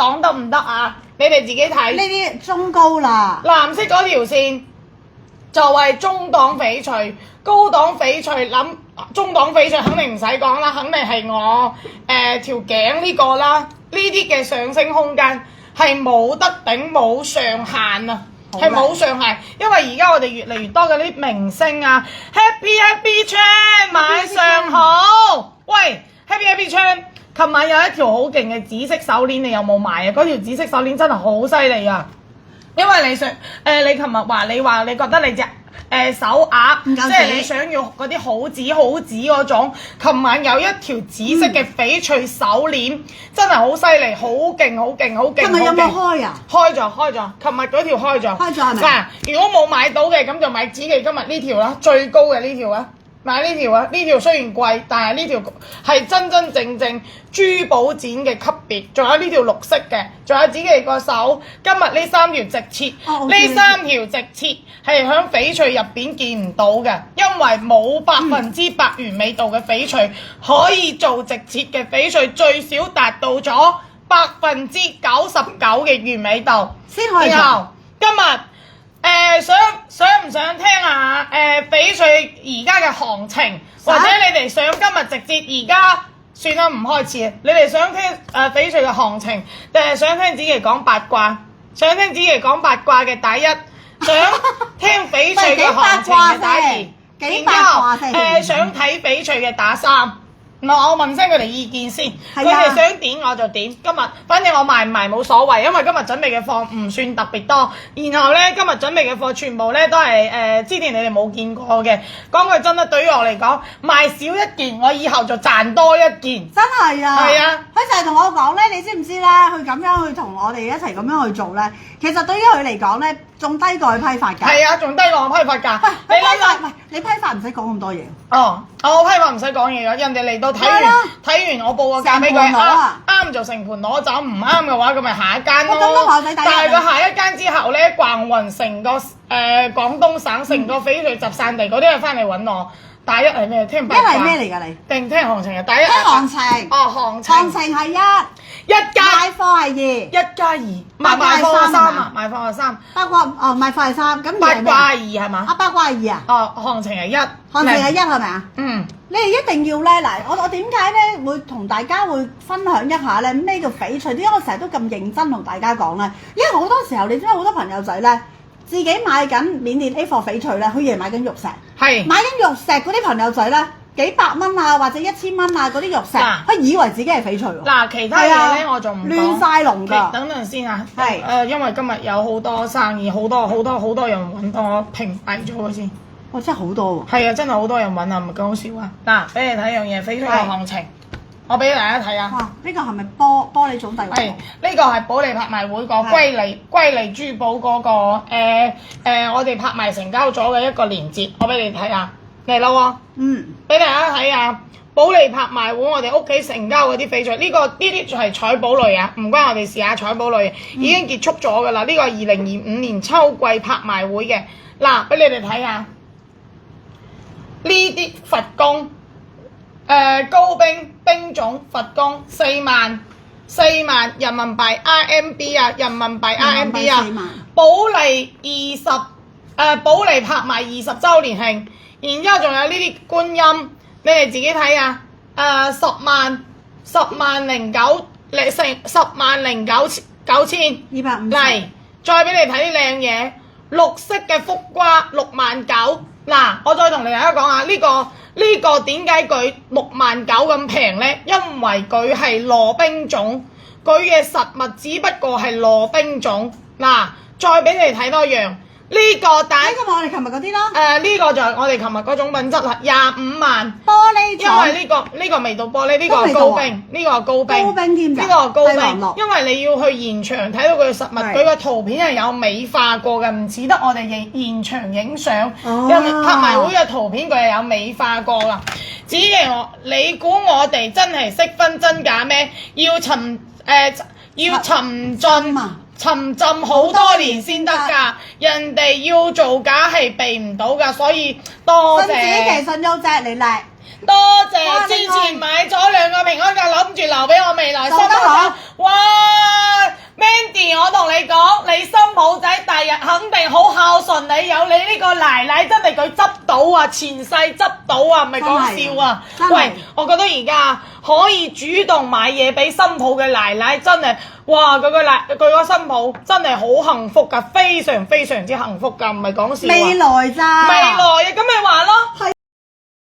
檔得唔得啊？你哋自己睇。呢啲中高啦。藍色嗰條線就係中檔翡翠，高檔翡翠中檔翡翠肯定唔使講啦，肯定係我條頸呢個啦，呢啲嘅上升空間係冇得頂冇上限啊！係冇上限，因為而家我哋越嚟越多嘅啲明星啊 ，Happy Chan 晚上好，喂 Happy Chan， 琴晚有一條好勁嘅紫色手鏈，你有冇買啊？嗰條紫色手鏈真係好犀利啊！因為你你琴日話你覺得你隻手鐲，即係你想要嗰啲好紙嗰種，琴晚有一條紫色嘅翡翠手鏈，真係好犀利，好勁！今日有冇開啊？開咗，琴日嗰條開咗。開咗係咪？嗱，如果冇買到嘅，咁就買紫記今日呢條啦，最高嘅呢條啦。買呢條啊！呢條雖然貴，但係呢條係真正珠寶展嘅級別。仲有呢條綠色嘅，仲有紫記個手。今日呢三條直切，呢三條直切係喺翡翠入邊見唔到嘅，因為冇100%完美度嘅翡翠可以做直切嘅翡翠，最少達到咗99%嘅完美度。先開然後今日。想唔想聽下翡翠而家嘅行情，或者你哋想今日直接而家算啦唔開始，你哋想聽翡翠嘅行情，定係想聽子琪講八卦？想聽子琪講八卦嘅打一，想聽翡翠嘅行情嘅打二，幾八卦先？想睇翡翠嘅打三。我問聲佢哋意見先，佢哋想點我就點。今日反正我賣唔賣冇所謂，因為今日準備嘅貨唔算特別多。然後咧，今日準備嘅貨全部咧都係之前你哋冇見過嘅。講句真啦，對於我嚟講，賣少一件，我以後就賺多一件。真係啊！係啊！佢就係同我講咧，你知唔知咧？佢咁樣去同我哋一齊咁樣去做咧，其實對於佢嚟講咧，仲低過佢批發價。係啊，仲低過我批發價。喂，你批發唔係你批發唔使講咁多嘢。我批發唔使講嘢嘅，人哋嚟到睇完我報個價俾佢，啱就成盤攞走，唔啱嘅話咁咪下一間咯。但係個下一間之後咧，逛勻成個廣東省成個翡翠集散地嗰啲，係翻嚟揾我。大一係咩？聽八卦。一係咩嚟㗎你？定聽行情啊？第一。聽行情。行情。行情係一加。賣貨係2。1加2。賣貨係3啊！賣貨係3。八卦賣貨係3，咁八卦係2係嘛？八卦係2啊？行情係1。行情係1係咪啊？嗯。你哋一定要咧嗱，我點解咧會同大家會分享一下咧咩叫翡翠？點解我成日都咁認真同大家講咧？因為好多時候你知唔知好多朋友仔咧？自己買緊緬甸 A 貨翡翠咧，佢以為買緊玉石，係買緊玉石嗰啲朋友仔咧，幾百蚊啊或者1000蚊啊嗰啲玉石，佢以為自己係翡翠喎。嗱，其他嘢咧我就唔講，亂曬龍㗎。等陣先啊，係因為今日有好多生意，好多人揾我屏蔽咗佢先。哇！真係好多喎。係啊，真係好多人揾啊，唔係講笑啊。嗱，俾你睇樣嘢，翡翠嘅行情。我俾大家睇啊！哇！呢個係咪玻璃總帝王？係，呢個係保利拍賣會個歸利珠寶嗰個我哋拍賣成交咗嘅一個連結，我俾你睇下嚟啦喎！嗯，俾大家睇下保利拍賣會我哋屋企成交嗰啲翡翠，呢啲就係彩寶類啊，唔關我哋事啊！彩寶類已經結束咗㗎啦，呢個係2025年秋季拍賣會嘅。嗱，俾你哋睇下呢啲佛宮。高冰種佛宮4萬人民幣 RMB 啊，人民幣 RMB 啊，保利保利拍賣20週年慶，然之後仲有呢啲觀音，你哋自己睇啊，10萬9,250嚟，再俾你睇啲靚嘢，綠色嘅福瓜69000，嗱，我再同大家講下呢個點解佢69000咁平呢？因為佢係羅冰種，佢嘅實物只不過係羅冰種。嗱，再俾你睇多樣，呢個咪我哋琴日嗰啲咯。呢個就係我哋琴日嗰種品質啦，25萬。玻璃種。因為呢個未到玻璃，呢個係高冰，呢個係高冰。高冰添㗎。呢個係高冰，因為你要去現場睇到佢嘅實物，佢個圖片係有美化過嘅，唔似得我哋現場影相。因為拍賣會嘅圖片佢係有美化過㗎。只係你估我哋真係識分真假咩？要沉浸好多年先得㗎，人哋要做假係避唔到㗎，所以多謝。信自己信優姐你叻，多謝之前買咗2個平安卡，諗住留俾我未來生活。哇！肯定好孝順你，有你呢個奶奶真係佢執到啊，前世執到啊，唔係講笑啊！喂，我覺得而家可以主動買嘢俾新抱嘅奶奶真係，哇！佢個新抱真係好幸福㗎，非常非常之幸福㗎，唔係講笑啊！未來咋？未來啊，咁咪話咯。